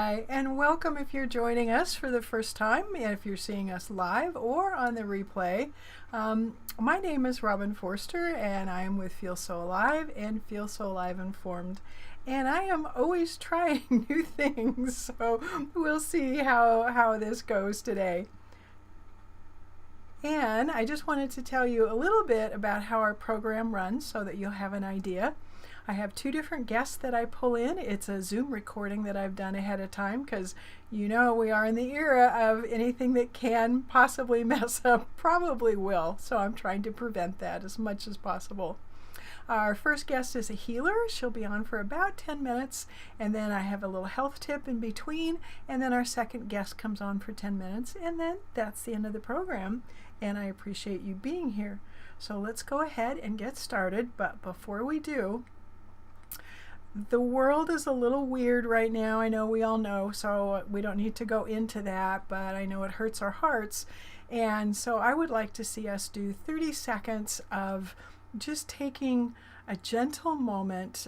Hi, and welcome if you're joining us for the first time, and if you're seeing us live or on the replay. My name is Robin Forster, and I am with Feel So Alive and Feel So Alive Informed. And I am always trying new things, so we'll see how this goes today. And I just wanted to tell you a little bit about how our program runs so that you'll have an idea. I have two different guests that I pull in. It's a Zoom recording that I've done ahead of time because you know we are in the era of anything that can possibly mess up probably will. So I'm trying to prevent that as much as possible. Our first guest is a healer. She'll be on for about 10 minutes, and then I have a little health tip in between, and then our second guest comes on for 10 minutes, and then that's the end of the program, and I appreciate you being here. So let's go ahead and get started, but before we do, the world is a little weird right now. I know we all know, so we don't need to go into that, but I know it hurts our hearts. And so I would like to see us do 30 seconds of just taking a gentle moment,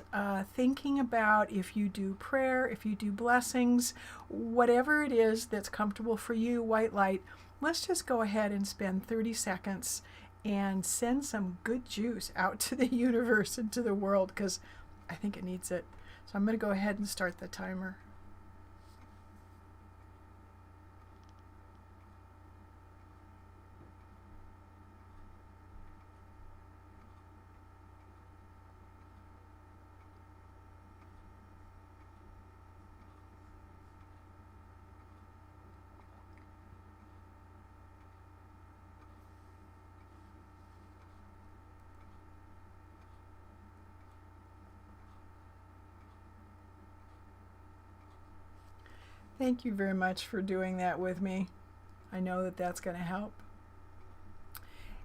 thinking about if you do prayer, if you do blessings, whatever it is that's comfortable for you, white light. Let's just go ahead and spend 30 seconds and send some good juice out to the universe and to the world, because I think it needs it. So I'm going to go ahead and start the timer. Thank you very much for doing that with me. I know that that's going to help.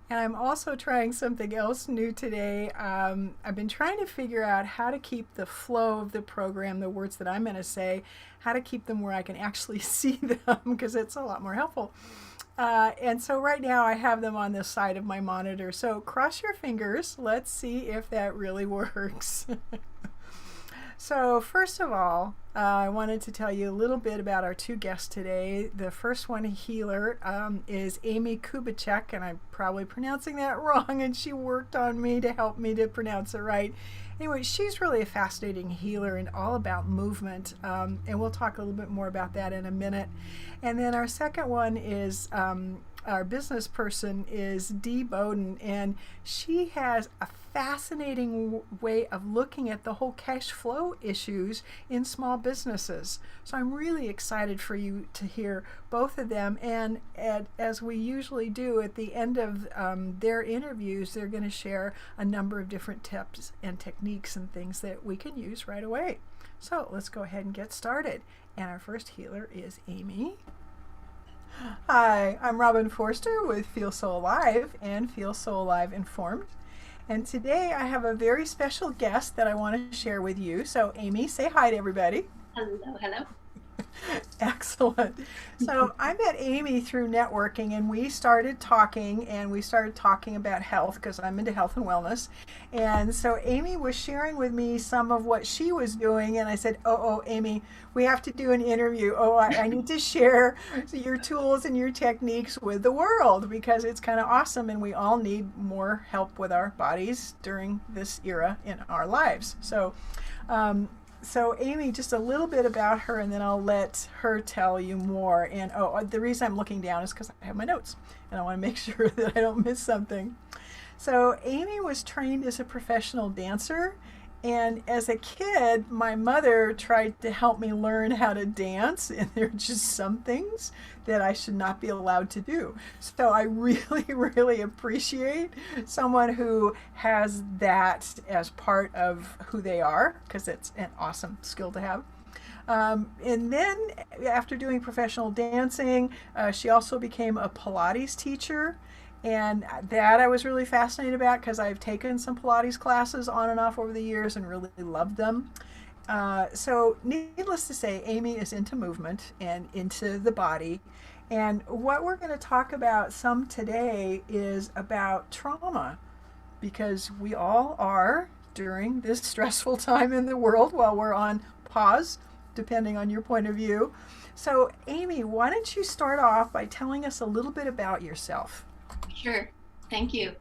And I'm also trying something else new today. I've been trying to figure out how to keep the flow of the program, the words that I'm going to say, how to keep them where I can actually see them, because it's a lot more helpful. And so right now I have them on the side of my monitor. So cross your fingers. Let's see if that really works. So first of all, I wanted to tell you a little bit about our two guests today. The first one, a healer, is Amy Kubanek, and I'm probably pronouncing that wrong, and she worked on me to help me to pronounce it right. Anyway, she's really a fascinating healer and all about movement, and we'll talk a little bit more about that in a minute. And then our second one is our business person is Dee Bowden, and she has a fascinating way of looking at the whole cash flow issues in small businesses. So I'm really excited for you to hear both of them, and as we usually do at the end of their interviews, they're going to share a number of different tips and techniques and things that we can use right away. So let's go ahead and get started. And our first healer is Amy. Hi, I'm Robin Forster with Feel So Alive and Feel So Alive Informed. And today I have a very special guest that I want to share with you. So Amy, say hi to everybody. Hello, hello. Excellent. So I met Amy through networking, and we started talking about health because I'm into health and wellness. And so Amy was sharing with me some of what she was doing, and I said, oh, Amy, we have to do an interview. I need to share your tools and your techniques with the world because it's kind of awesome, and we all need more help with our bodies during this era in our lives. So Amy, just a little bit about her, and then I'll let her tell you more. And the reason I'm looking down is because I have my notes, and I want to make sure that I don't miss something. So Amy was trained as a professional dancer, and as a kid, my mother tried to help me learn how to dance, and there are just some things that I should not be allowed to do. So I really, really appreciate someone who has that as part of who they are, because it's an awesome skill to have. And then after doing professional dancing, she also became a Pilates teacher. And that I was really fascinated about because I've taken some Pilates classes on and off over the years and really loved them. So needless to say, Amy is into movement and into the body. And what we're going to talk about some today is about trauma, because we all are during this stressful time in the world while we're on pause depending on your point of view. So, Amy, why don't you start off by telling us a little bit about yourself? Sure. Thank you.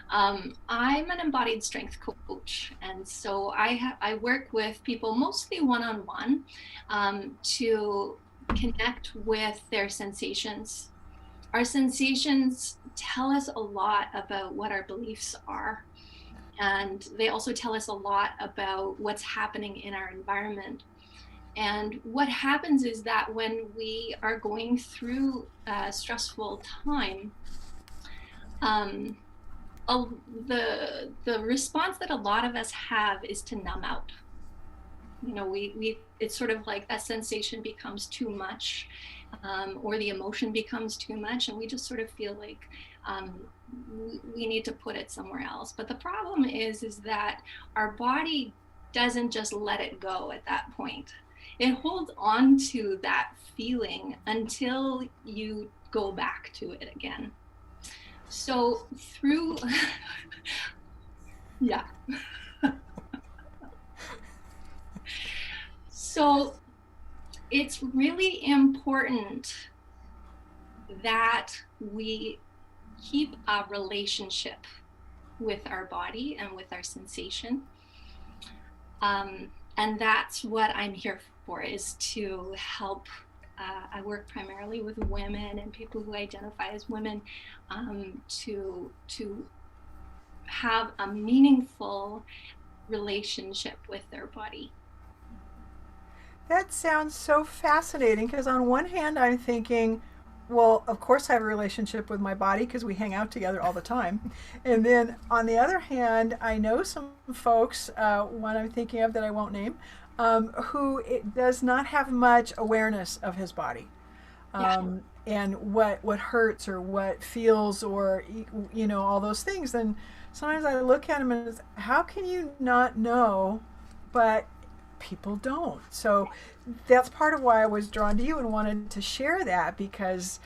I'm an embodied strength coach, and so I work with people mostly one-on-one to connect with their sensations. Our sensations tell us a lot about what our beliefs are, and they also tell us a lot about what's happening in our environment. And what happens is that when we are going through a stressful time, um, a, the response that a lot of us have is to numb out. You know, we it's sort of like that sensation becomes too much, or the emotion becomes too much, and we just sort of feel like we need to put it somewhere else. But the problem is that our body doesn't just let it go at that point. It holds on to that feeling until you go back to it again. So through, yeah. So it's really important that we keep a relationship with our body and with our sensation. And that's what I'm here for, is to help. I work primarily with women and people who identify as women, to have a meaningful relationship with their body. That sounds so fascinating because, on one hand, I'm thinking, well, of course, I have a relationship with my body because we hang out together all the time. And then on the other hand, I know some folks, one I'm thinking of that I won't name, who it does not have much awareness of his body. Yeah. And what hurts or what feels, or all those things. And sometimes I look at him and it's, how can you not know? But people don't. So that's part of why I was drawn to you and wanted to share that, because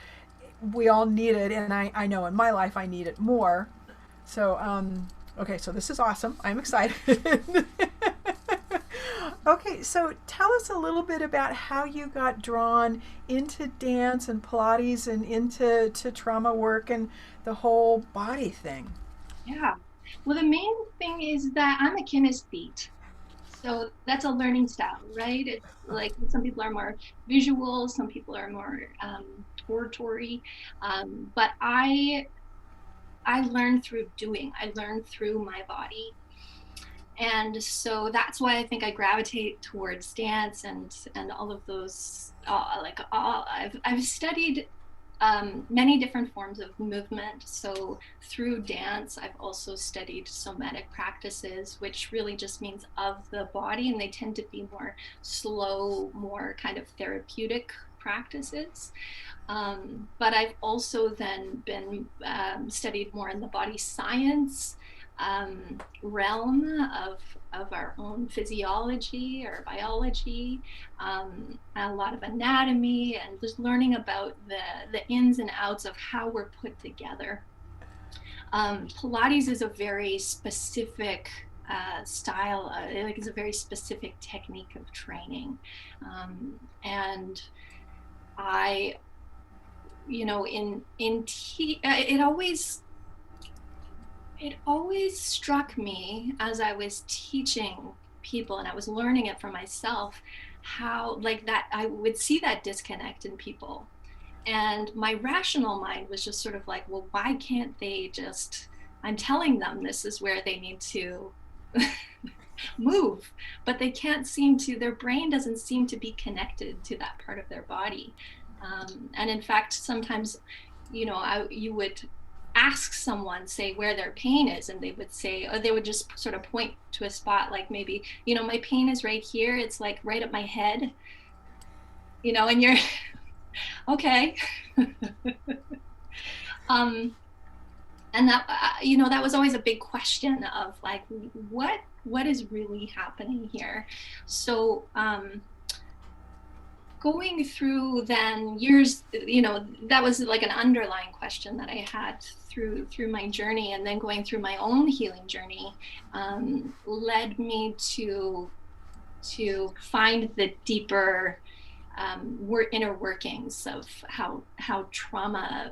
we all need it, and I know in my life I need it more. So okay, so this is awesome. I'm excited. Okay, so tell us a little bit about how you got drawn into dance and Pilates and into trauma work and the whole body thing. Yeah. Well, the main thing is that I'm a kinesthete. So that's a learning style, right? It's like some people are more visual, some people are more auditory. But I learn through doing. I learn through my body. And so that's why I think I gravitate towards dance and all of those, I've studied many different forms of movement. So through dance, I've also studied somatic practices, which really just means of the body, and they tend to be more slow, more kind of therapeutic practices. But I've also then been studied more in the body science realm of our own physiology or biology, a lot of anatomy, and just learning about the ins and outs of how we're put together. Pilates is a very specific style, like it's a very specific technique of training, and I, it always struck me as I was teaching people and I was learning it for myself, how like that I would see that disconnect in people. And my rational mind was just sort of like, well, why can't they just, I'm telling them this is where they need to move, but they can't seem to, their brain doesn't seem to be connected to that part of their body. And in fact, sometimes, you would ask someone, say, where their pain is, and they would say, or they would just sort of point to a spot, like maybe, my pain is right here. It's like right at my head, and you're okay. um, and that, that was always a big question of like, what is really happening here? So, going through then years, that was like an underlying question that I had through my journey, and then going through my own healing journey led me to to find the deeper inner workings of how trauma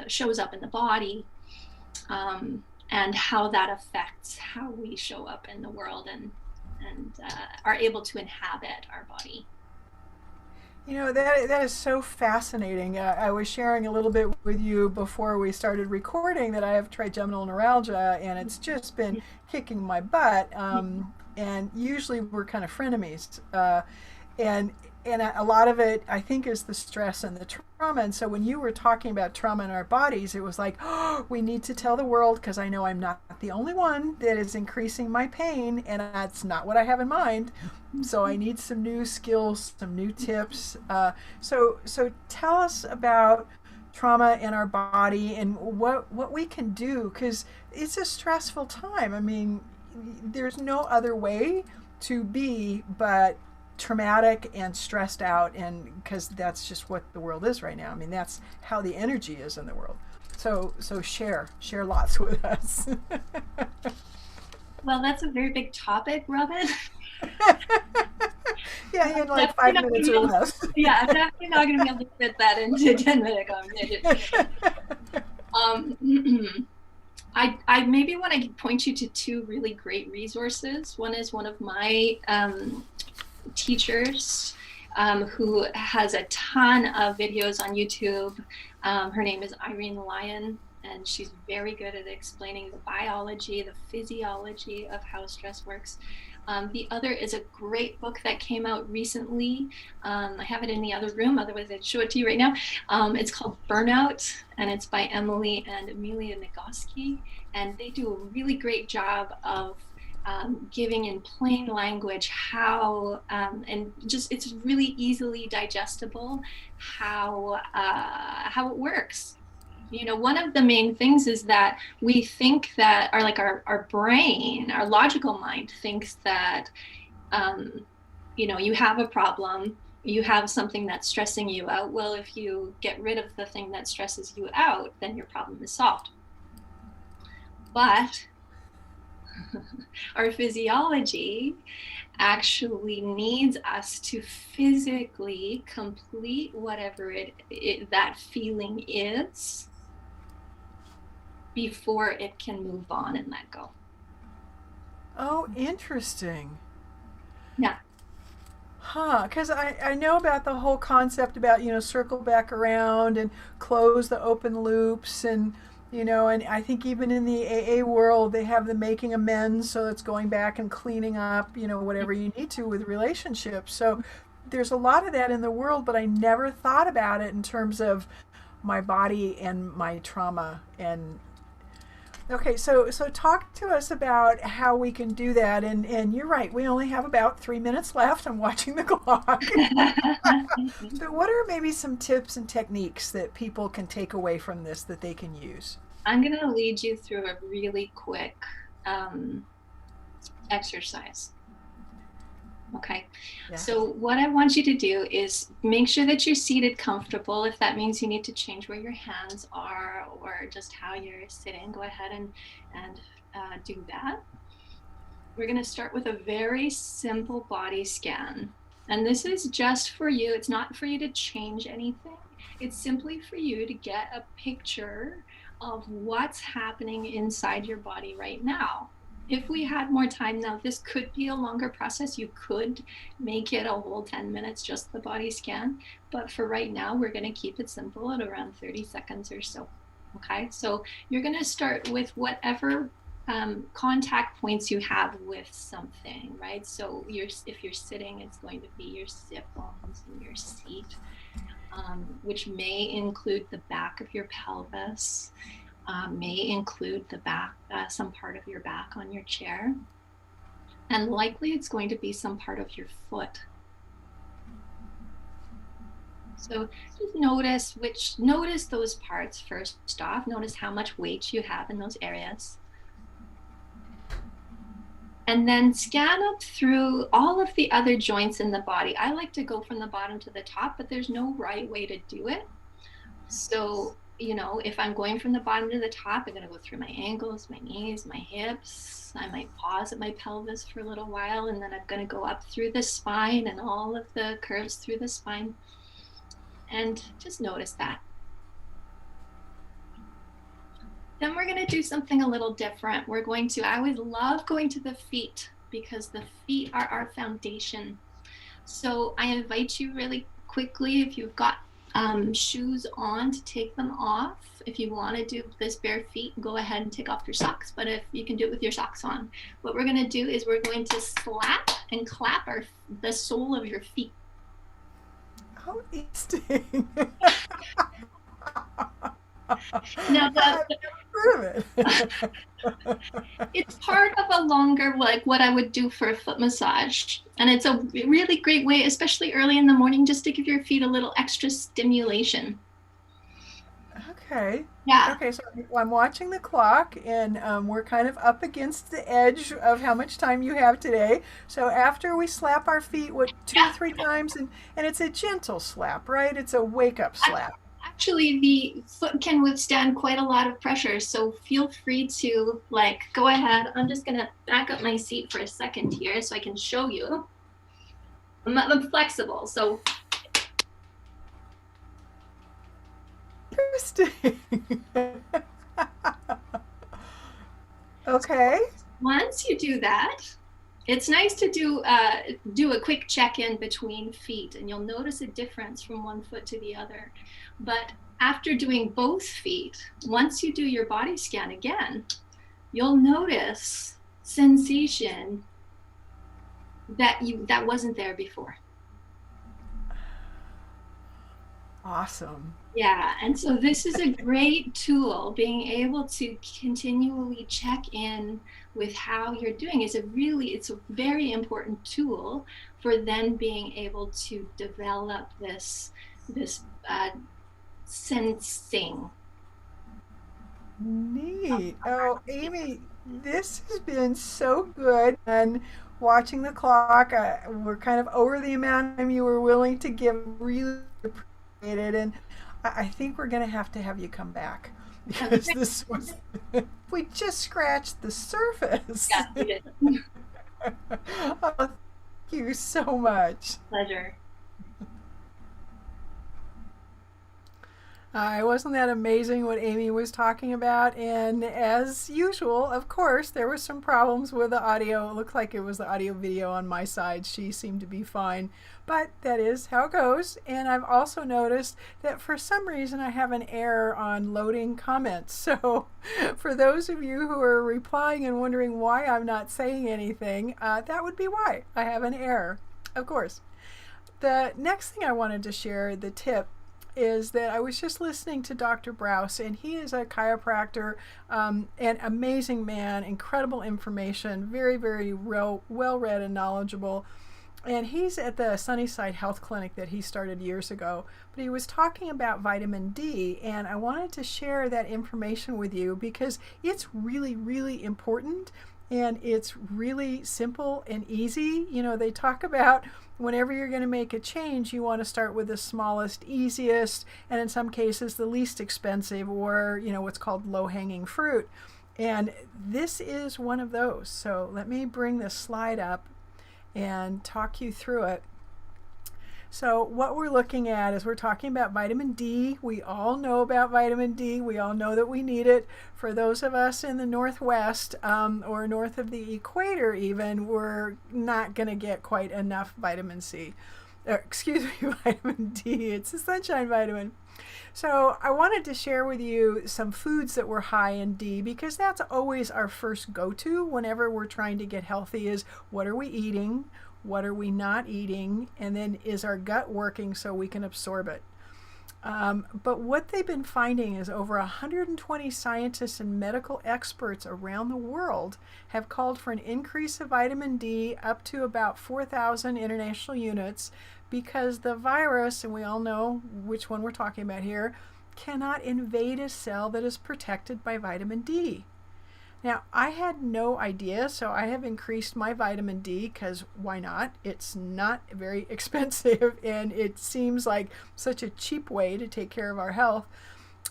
shows up in the body, and how that affects how we show up in the world and are able to inhabit our body. You know, that is so fascinating. I was sharing a little bit with you before we started recording that I have trigeminal neuralgia, and it's just been kicking my butt. And usually we're kind of frenemies. And a lot of it, I think, is the stress and the trauma. And so when you were talking about trauma in our bodies, it was like, oh, we need to tell the world, because I know I'm not the only one that is increasing my pain, and that's not what I have in mind. So I need some new skills, some new tips. So tell us about trauma in our body and what we can do, because it's a stressful time. I mean, there's no other way to be but traumatic and stressed out, and because that's just what the world is right now. I mean, that's how the energy is in the world. So share lots with us. Well, that's a very big topic, Robin. Yeah, in like 5 minutes or less. Yeah, I'm definitely not going to be able to fit that into 10-minute conversation. I maybe want to point you to two really great resources. One is one of my teachers who has a ton of videos on YouTube. Her name is Irene Lyon, and she's very good at explaining the biology, the physiology of how stress works. The other is a great book that came out recently. I have it in the other room, otherwise I'd show it to you right now. It's called Burnout, and it's by Emily and Amelia Nagoski, and they do a really great job of giving in plain language how, and just it's really easily digestible how it works. You know, one of the main things is that we think that our brain, our logical mind thinks that, you know, you have a problem, you have something that's stressing you out. Well, if you get rid of the thing that stresses you out, then your problem is solved. But our physiology actually needs us to physically complete whatever that feeling is before it can move on and let go. Oh, interesting. Yeah. Huh, because I know about the whole concept about, you know, circle back around and close the open loops, and, you know, and I think even in the AA world, they have the making amends, so it's going back and cleaning up, you know, whatever you need to with relationships. So there's a lot of that in the world, but I never thought about it in terms of my body and my trauma. And okay, so talk to us about how we can do that. And you're right, we only have about 3 minutes left. I'm watching the clock. But what are maybe some tips and techniques that people can take away from this that they can use? I'm going to lead you through a really quick exercise. Okay. Yeah. So what I want you to do is make sure that you're seated comfortable. If that means you need to change where your hands are or just how you're sitting, go ahead and do that. We're going to start with a very simple body scan. And this is just for you. It's not for you to change anything. It's simply for you to get a picture of what's happening inside your body right now. If we had more time now, this could be a longer process. You could make it a whole 10 minutes, just the body scan. But for right now, we're going to keep it simple at around 30 seconds or so. Okay, so you're going to start with whatever contact points you have with something, right? So if you're sitting, it's going to be your sit bones and your seat, which may include the back of your pelvis. May include the back, some part of your back on your chair, and likely it's going to be some part of your foot. So just notice those parts first off. Notice how much weight you have in those areas. And then scan up through all of the other joints in the body. I like to go from the bottom to the top, but there's no right way to do it. So if I'm going from the bottom to the top, I'm going to go through my ankles, my knees, my hips. I might pause at my pelvis for a little while, and then I'm going to go up through the spine and all of the curves through the spine. And just notice that. Then we're going to do something a little different. I always love going to the feet because the feet are our foundation. So I invite you really quickly, if you've got shoes on, to take them off. If you want to do this bare feet, go ahead and take off your socks, but if you can do it with your socks on. What we're going to do is we're going to slap and clap the sole of your feet. How interesting. Now, it's part of a longer, like what I would do for a foot massage. And it's a really great way, especially early in the morning, just to give your feet a little extra stimulation. Okay. Yeah. Okay, so I'm watching the clock, and we're kind of up against the edge of how much time you have today. So after we slap our feet, what, two or three times, and it's a gentle slap, right? It's a wake-up slap. Actually, the foot can withstand quite a lot of pressure, so feel free to go ahead. I'm just gonna back up my seat for a second here so I can show you. I'm flexible, so. Interesting. Okay. Once you do that, it's nice to do a quick check-in between feet, and you'll notice a difference from one foot to the other. But after doing both feet, once you do your body scan again, you'll notice sensation that wasn't there before. Awesome. Yeah, and so this is a great tool. Being able to continually check in with how you're doing it's a very important tool for then being able to develop this sensing. Neat. Oh, Amy, this has been so good. And watching the clock, we're kind of over the amount of time you were willing to give. Really appreciate it. And I think we're going to have you come back, because this was, we just scratched the surface. Yeah, you did. Oh, thank you so much. Pleasure. Wasn't that amazing what Amy was talking about? And as usual, of course, there were some problems with the audio. It looked like it was the audio video on my side. She seemed to be fine, but that is how it goes. And I've also noticed that for some reason I have an error on loading comments. So for those of you who are replying and wondering why I'm not saying anything, that would be why. I have an error, of course. The next thing I wanted to share, the tip, is that I was just listening to Dr. Brous, and he is a chiropractor, an amazing man, incredible information, very, very well-read and knowledgeable. And he's at the Sunnyside Health Clinic that he started years ago. But he was talking about vitamin D, and I wanted to share that information with you because it's really, really important. And it's really simple and easy. You know, they talk about whenever you're going to make a change, you want to start with the smallest, easiest, and in some cases, the least expensive, or, what's called low-hanging fruit. And this is one of those. So let me bring this slide up and talk you through it. So what we're looking at is we're talking about vitamin D. We all know about vitamin D. We all know that we need it. For those of us in the Northwest or north of the equator even, we're not going to get quite enough vitamin C. Vitamin D. It's a sunshine vitamin. So I wanted to share with you some foods that were high in D, because that's always our first go-to whenever we're trying to get healthy, is what are we eating? What are we not eating? And then is our gut working so we can absorb it? But what they've been finding is over 120 scientists and medical experts around the world have called for an increase of vitamin D up to about 4,000 international units, because the virus, and we all know which one we're talking about here, cannot invade a cell that is protected by vitamin D. Now, I had no idea, so I have increased my vitamin D, because why not? It's not very expensive, and it seems like such a cheap way to take care of our health.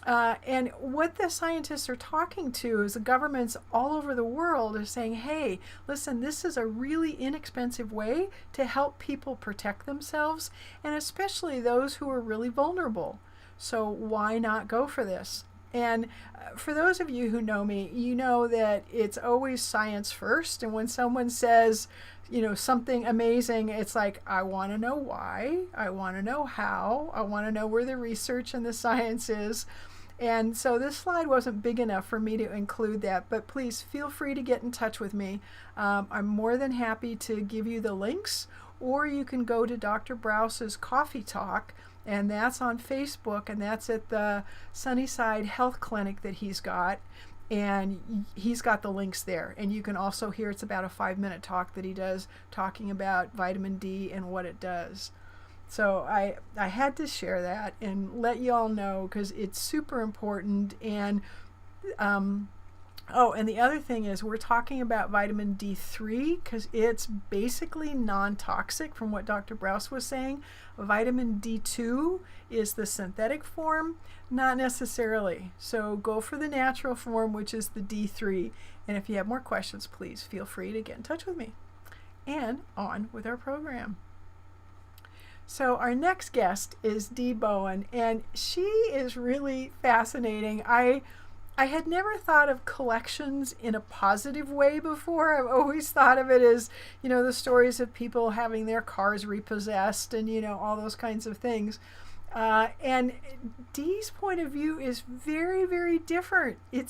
And what the scientists are talking to is the governments all over the world are saying, hey, listen, this is a really inexpensive way to help people protect themselves, and especially those who are really vulnerable. So why not go for this? And for those of you who know me, you know that it's always science first. And when someone says, something amazing, it's like, I want to know why, I want to know how, I want to know where the research and the science is. And so this slide wasn't big enough for me to include that, but please feel free to get in touch with me. I'm more than happy to give you the links, or you can go to Dr. Browse's Coffee Talk, and that's on Facebook, and that's at the Sunnyside Health Clinic that he's got. And he's got the links there. And you can also hear, it's about a 5-minute talk that he does talking about vitamin D and what it does. So I had to share that and let you all know because it's super important. And and the other thing is we're talking about vitamin D3 because it's basically non-toxic from what Dr. Browse was saying. Vitamin D2 is the synthetic form, not necessarily. So go for the natural form, which is the D3. And if you have more questions, please feel free to get in touch with me. And on with our program. So our next guest is Dee Bowden, and she is really fascinating. I had never thought of collections in a positive way before. I've always thought of it as, the stories of people having their cars repossessed and, all those kinds of things. And Dee's point of view is very, very different. It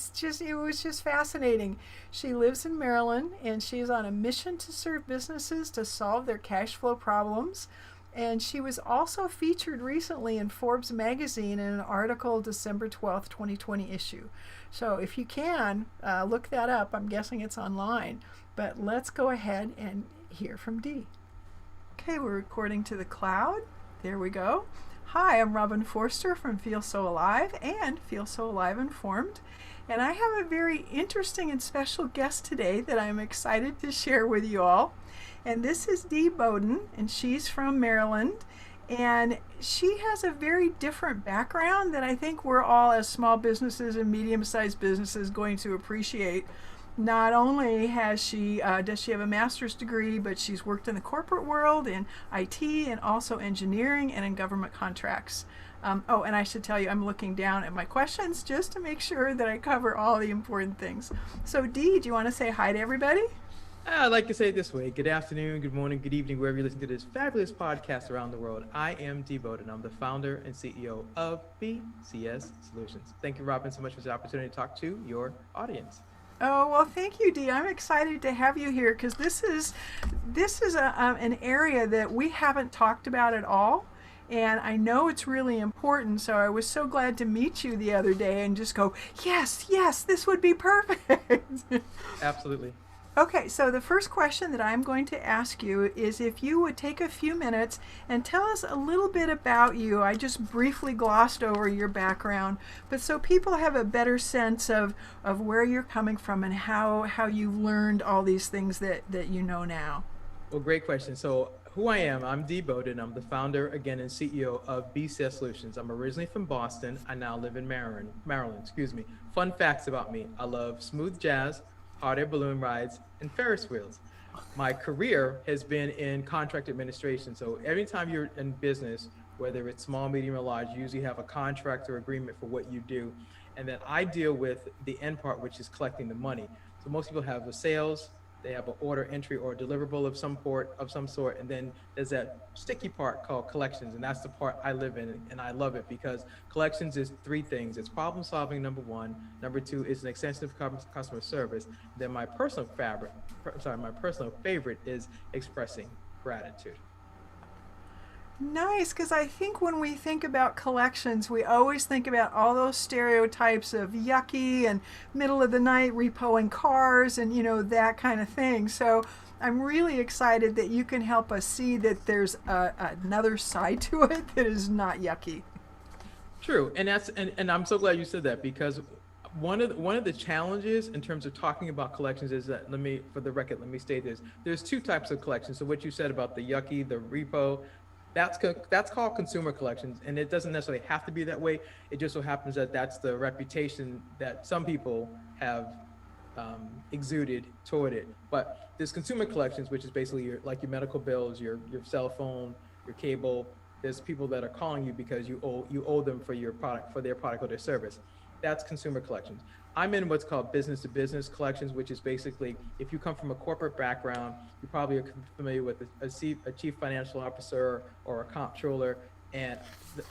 was just fascinating. She lives in Maryland, and she's on a mission to serve businesses to solve their cash flow problems. And she was also featured recently in Forbes magazine in an article December 12th, 2020 issue. So if you can, look that up. I'm guessing it's online. But let's go ahead and hear from Dee. Okay, we're recording to the cloud. There we go. Hi, I'm Robin Forster from Feel So Alive and Feel So Alive Informed. And I have a very interesting and special guest today that I'm excited to share with you all. And this is Dee Bowden, and she's from Maryland. And she has a very different background that I think we're all, as small businesses and medium-sized businesses, going to appreciate. Not only does she have a master's degree, but she's worked in the corporate world, in IT, and also engineering and in government contracts. And I should tell you, I'm looking down at my questions just to make sure that I cover all the important things. So Dee, do you want to say hi to everybody? I'd like to say it this way. Good afternoon, good morning, good evening, wherever you listen to this fabulous podcast around the world. I am Dee Bowden. I'm the founder and CEO of BCS Solutions. Thank you, Robin, so much for the opportunity to talk to your audience. Oh, well, thank you, Dee. I'm excited to have you here because this is an area that we haven't talked about at all. And I know it's really important, so I was so glad to meet you the other day and just go, yes, this would be perfect. Absolutely. Okay, so the first question that I'm going to ask you is if you would take a few minutes and tell us a little bit about you. I just briefly glossed over your background, but so people have a better sense of where you're coming from and how you learned all these things that you know now. Well, great question. So who I am, I'm Dee Bowden. I'm the founder, again, and CEO of BCS Solutions. I'm originally from Boston. I now live in Maryland. Fun facts about me. I love smooth jazz, hot air balloon rides, and Ferris wheels. My career has been in contract administration. So every time you're in business, whether it's small, medium, or large, you usually have a contract or agreement for what you do. And then I deal with the end part, which is collecting the money. So most people have the sales, they have an order entry or a deliverable of some sort, and then there's that sticky part called collections, and that's the part I live in, and I love it because collections is three things. It's problem solving, number one. Number two is an extension of customer service. Then my personal favorite is expressing gratitude. Nice, because I think when we think about collections, we always think about all those stereotypes of yucky and middle of the night repoing cars and, that kind of thing. So I'm really excited that you can help us see that there's another side to it that is not yucky. True, and I'm so glad you said that because one of the challenges in terms of talking about collections is that, let me state this. There's two types of collections. So what you said about the yucky, the repo, That's called consumer collections, and it doesn't necessarily have to be that way. It just so happens that that's the reputation that some people have exuded toward it. But there's consumer collections, which is basically like your medical bills, your cell phone, your cable. There's people that are calling you because you owe them for your product, for their product or their service. That's consumer collections. I'm in what's called business to business collections, which is basically if you come from a corporate background, you probably are familiar with a chief financial officer or a comptroller, and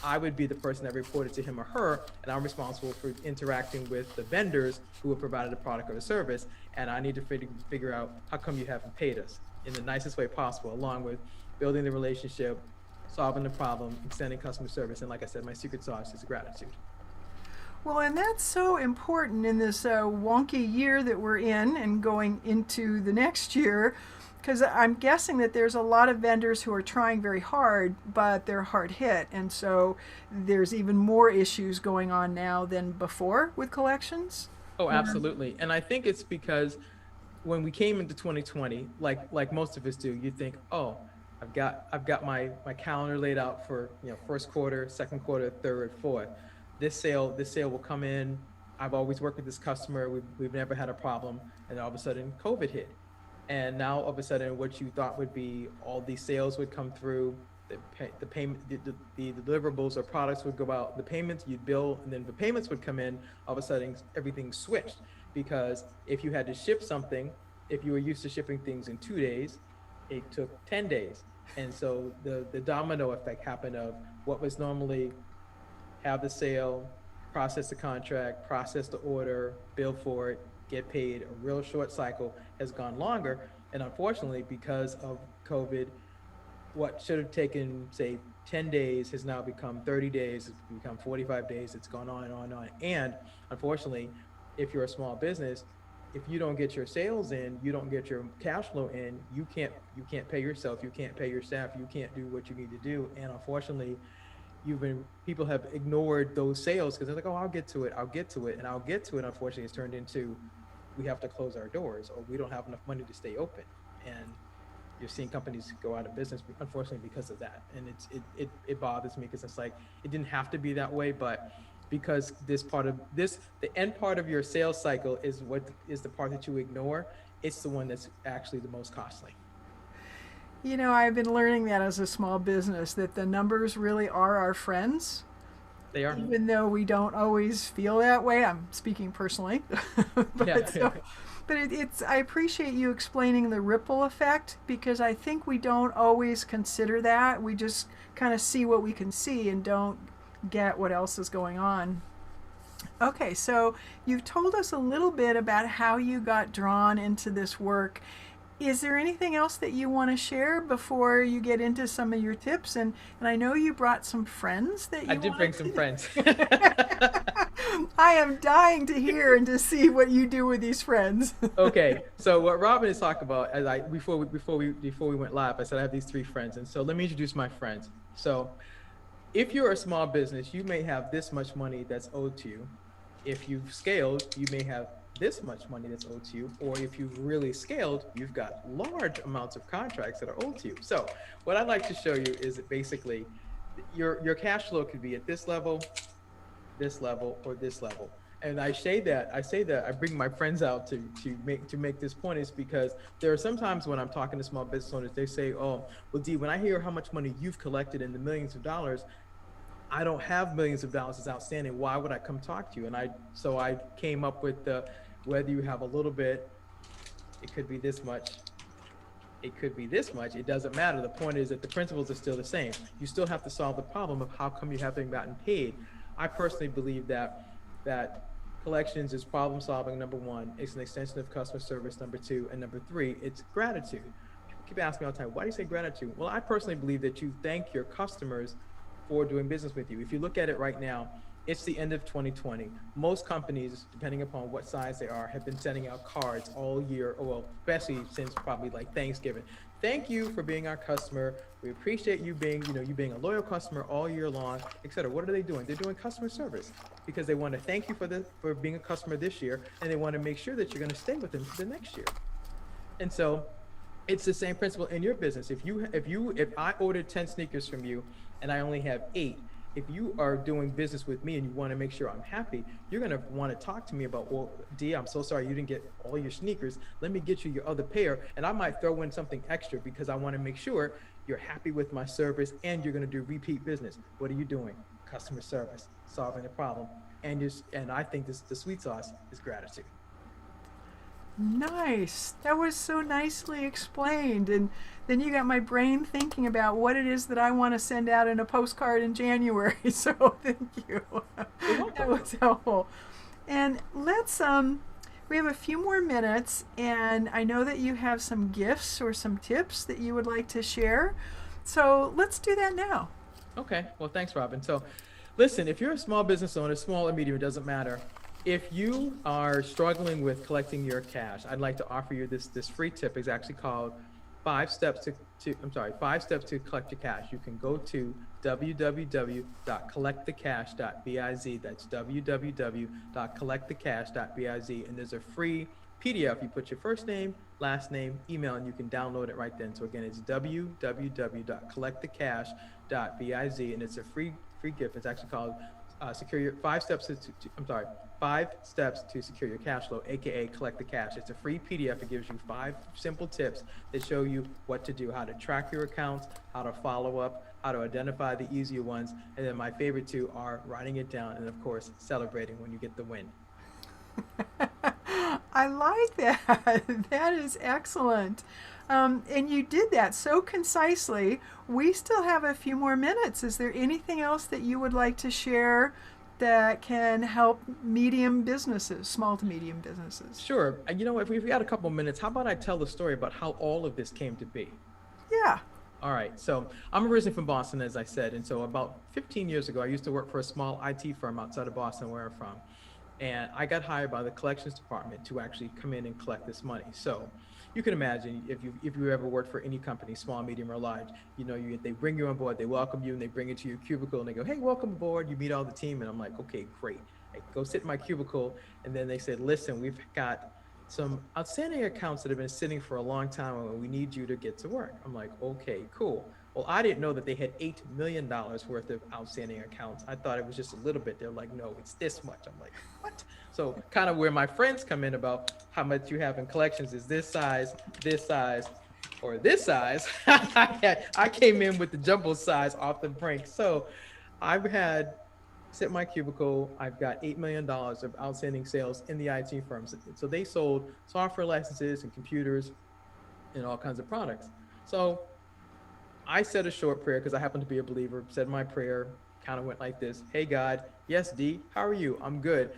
I would be the person that reported to him or her, and I'm responsible for interacting with the vendors who have provided a product or a service, and I need to figure out how come you haven't paid us in the nicest way possible, along with building the relationship, solving the problem, extending customer service, and like I said, my secret sauce is gratitude. Well, and that's so important in this wonky year that we're in and going into the next year, because I'm guessing that there's a lot of vendors who are trying very hard, but they're hard hit. And so there's even more issues going on now than before with collections. Oh, absolutely. And I think it's because when we came into 2020, like most of us do, you think, oh, I've got my calendar laid out for first quarter, second quarter, third, fourth. This sale will come in. I've always worked with this customer. We've never had a problem. And all of a sudden, COVID hit. And now all of a sudden, what you thought would be all these sales would come through, the payment, the deliverables or products would go out, the payments you'd bill, and then the payments would come in. All of a sudden, everything switched because if you had to ship something, if you were used to shipping things in 2 days, it took 10 days. And so the domino effect happened of what was normally have the sale, process the contract, process the order, bill for it, get paid. A real short cycle has gone longer. And unfortunately, because of COVID, what should have taken, say, 10 days has now become 30 days, it's become 45 days, it's gone on and on and on. And unfortunately, if you're a small business, if you don't get your sales in, you don't get your cash flow in, you can't pay yourself, you can't pay your staff, you can't do what you need to do. And unfortunately, people have ignored those sales because they're like, oh, I'll get to it. And unfortunately, it's turned into, we have to close our doors or we don't have enough money to stay open. And you're seeing companies go out of business, unfortunately, because of that. And it bothers me because it's like, it didn't have to be that way, but because the end part of your sales cycle is what is the part that you ignore. It's the one that's actually the most costly. I've been learning that as a small business, that the numbers really are our friends. They are. Even though we don't always feel that way. I'm speaking personally. But I appreciate you explaining the ripple effect, because I think we don't always consider that. We just kind of see what we can see and don't get what else is going on. Okay, so you've told us a little bit about how you got drawn into this work. Is there anything else that you want to share before you get into some of your tips? And I know you brought some friends that you I did bring some friends. I am dying to hear and to see what you do with these friends. Okay, so what Robin is talking about, before we went live, I said I have these 3 friends, and so let me introduce my friends. So, if you're a small business, you may have this much money that's owed to you. If you've scaled, you may have this much money that's owed to you, or if you've really scaled, you've got large amounts of contracts that are owed to you. So what I'd like to show you is that basically your cash flow could be at this level, or this level. And I say that I bring my friends out to make this point is because there are sometimes when I'm talking to small business owners, they say, oh, well, Dee, when I hear how much money you've collected in the millions of dollars, I don't have millions of dollars that's outstanding. Why would I come talk to you? And so I came up with whether you have a little bit, it could be this much, it could be this much, it doesn't matter. The point is that the principles are still the same. You still have to solve the problem of how come you haven't gotten paid. I personally believe that collections is problem solving, number 1. It's an extension of customer service, number 2. And number 3, it's gratitude. People keep asking me all the time, why do you say gratitude? Well, I personally believe that you thank your customers for doing business with you. If you look at it right now, it's the end of 2020. Most companies, depending upon what size they are, have been sending out cards all year, well, especially since probably like Thanksgiving. Thank you for being our customer. We appreciate you being a loyal customer all year long, et cetera. What are they doing? They're doing customer service because they want to thank you for being a customer this year, and they want to make sure that you're going to stay with them for the next year. And so It's the same principle in your business. If I ordered 10 sneakers from you and I only have 8, if you are doing business with me and you want to make sure I'm happy, you're going to want to talk to me about, well, Dee, I'm so sorry you didn't get all your sneakers. Let me get you your other pair. And I might throw in something extra because I want to make sure you're happy with my service and you're going to do repeat business. What are you doing? Customer service, solving a problem. And I think the sweet sauce is gratitude. Nice. That was so nicely explained. And then you got my brain thinking about what it is that I want to send out in a postcard in January. So thank you. That was helpful. And we have a few more minutes, and I know that you have some gifts or some tips that you would like to share. So let's do that now. Okay. Well, thanks, Robin. So listen, if you're a small business owner, small or medium, it doesn't matter. If you are struggling with collecting your cash, I'd like to offer you this free tip. It's actually called 5 steps to collect your cash. You can go to www.collectthecash.biz. That's www.collectthecash.biz. And there's a free PDF. You put your first name, last name, email, and you can download it right then. So again, it's www.collectthecash.biz, and it's a free gift. It's actually called secure your 5 steps to 5 steps to secure your cash flow, aka collect the cash. It's a free PDF. It gives you 5 simple tips that show you what to do, how to track your accounts, how to follow up, how to identify the easier ones, and then my favorite 2 are writing it down and of course celebrating when you get the win. I like that. That is excellent. And you did that so concisely. We still have a few more minutes. Is there anything else that you would like to share that can help medium businesses, small to medium businesses? Sure. You know, if we've got a couple minutes, how about I tell the story about how all of this came to be? Yeah. All right. So I'm originally from Boston, as I said. And so about 15 years ago, I used to work for a small IT firm outside of Boston, where I'm from. And I got hired by the collections department to actually come in and collect this money. So you can imagine if you ever worked for any company, small, medium, or large, you know, they bring you on board, they welcome you, and they bring you to your cubicle, and they go, hey, welcome aboard. You meet all the team, and I'm like, okay, great. I go sit in my cubicle, and then they said, listen, we've got some outstanding accounts that have been sitting for a long time, and we need you to get to work. I'm like, okay, cool. Well, I didn't know that they had $8 million worth of outstanding accounts. I thought it was just a little bit. They're like, no, it's this much. I'm like, what? So kind of where my friends come in about how much you have in collections is this size, or this size. I came in with the jumbo size off the brink. So I've had sit in my cubicle. I've got $8 million of outstanding sales in the IT firms. So they sold software licenses and computers and all kinds of products. So I said a short prayer because I happen to be a believer, said my prayer, kind of went like this. Hey, God, yes, Dee, how are you? I'm good.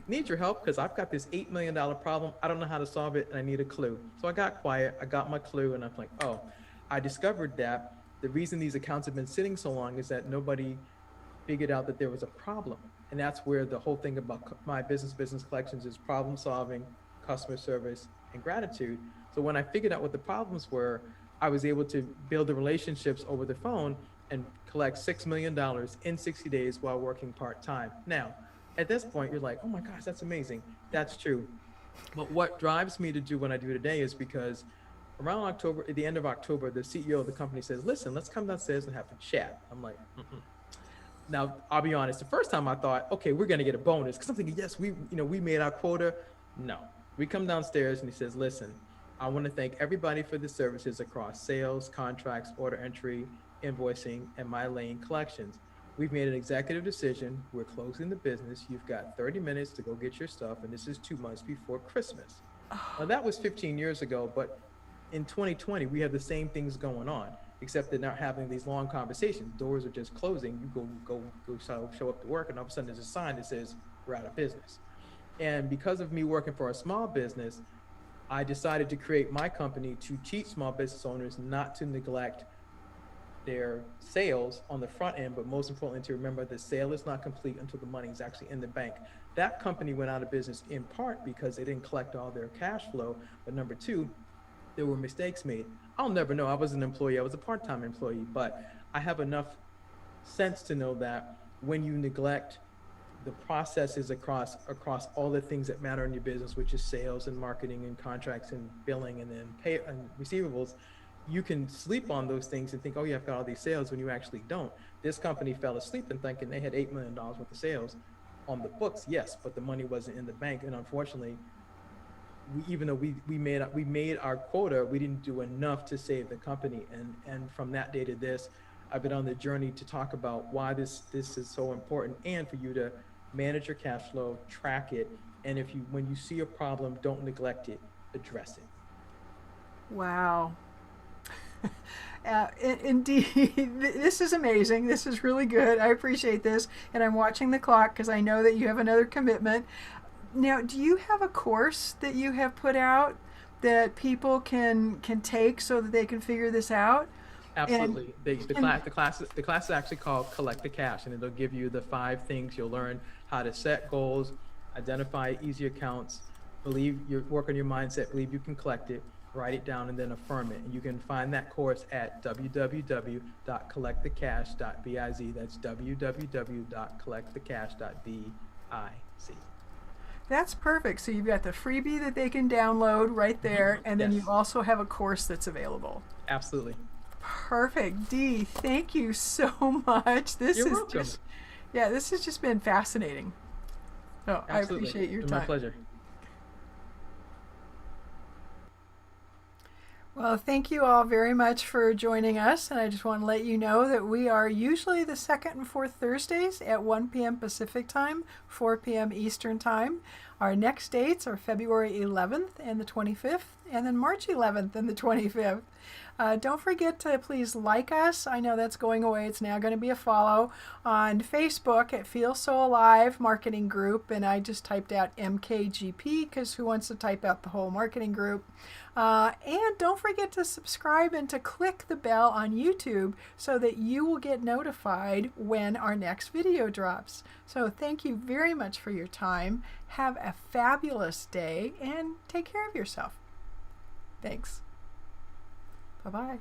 Need your help because I've got this $8 million problem. I don't know how to solve it and I need a clue. So I got quiet. I got my clue and I'm like, oh, I discovered that the reason these accounts have been sitting so long is that nobody figured out that there was a problem. And that's where the whole thing about my business collections is problem solving, customer service, and gratitude. So when I figured out what the problems were, I was able to build the relationships over the phone and collect $6 million in 60 days while working part-time. Now, at this point, you're like, oh my gosh, that's amazing. That's true. But what drives me to do what I do today is because around October, at the end of October, the CEO of the company says, listen, let's come downstairs and have a chat. I'm like, mm-mm. Now, I'll be honest, the first time I thought, okay, we're going to get a bonus. Because I'm thinking, yes, we made our quota. No, we come downstairs and he says, listen, I want to thank everybody for the services across sales, contracts, order entry, invoicing, and my lane collections. We've made an executive decision. We're closing the business. You've got 30 minutes to go get your stuff. And this is 2 months before Christmas. Now, that was 15 years ago. But in 2020, we have the same things going on, except they're not having these long conversations. Doors are just closing. You go show up to work, and all of a sudden there's a sign that says we're out of business. And because of me working for a small business, I decided to create my company to teach small business owners not to neglect their sales on the front end, but most importantly, to remember the sale is not complete until the money is actually in the bank. That company went out of business in part because they didn't collect all their cash flow. But number 2, there were mistakes made. I'll never know. I was an employee. I was a part-time employee, but I have enough sense to know that when you neglect the processes across all the things that matter in your business, which is sales and marketing and contracts and billing and then pay and receivables, you can sleep on those things and think, oh yeah, I've got all these sales, when you actually don't. This company fell asleep and thinking they had $8 million worth of sales on the books, yes, but the money wasn't in the bank. And unfortunately, even though we made our quota, we didn't do enough to save the company. And from that day to this, I've been on the journey to talk about why this is so important, and for you to manage your cash flow, track it, and when you see a problem, don't neglect it, address it. Wow. Indeed, this is amazing. This is really good. I appreciate this, and I'm watching the clock because I know that you have another commitment. Now, do you have a course that you have put out that people can take so that they can figure this out? Absolutely. The class is actually called Collect the Cash, and it'll give you the 5 things. You'll learn how to set goals, identify easy accounts, work on your mindset, believe you can collect it, write it down, and then affirm it. And you can find that course at www.collectthecash.biz. That's www.collectthecash.biz. That's perfect. So you've got the freebie that they can download right there, and then Yes. you also have a course that's available. Absolutely. Perfect. Dee, thank you so much. This You're is welcome. this has just been fascinating. So I Absolutely. appreciate your It's time. my pleasure. Well, thank you all very much for joining us, and I just want to let you know that we are usually the second and fourth Thursdays at 1 p.m. Pacific Time, 4 p.m. Eastern Time. Our next dates are February 11th and the 25th, and then March 11th and the 25th. Don't forget to please like us. I know that's going away. It's now going to be a follow on Facebook at Feel So Alive Marketing Group, and I just typed out MKGP because who wants to type out the whole marketing group? And don't forget to subscribe and to click the bell on YouTube so that you will get notified when our next video drops. So thank you very much for your time. Have a fabulous day and take care of yourself. Thanks. Bye-bye.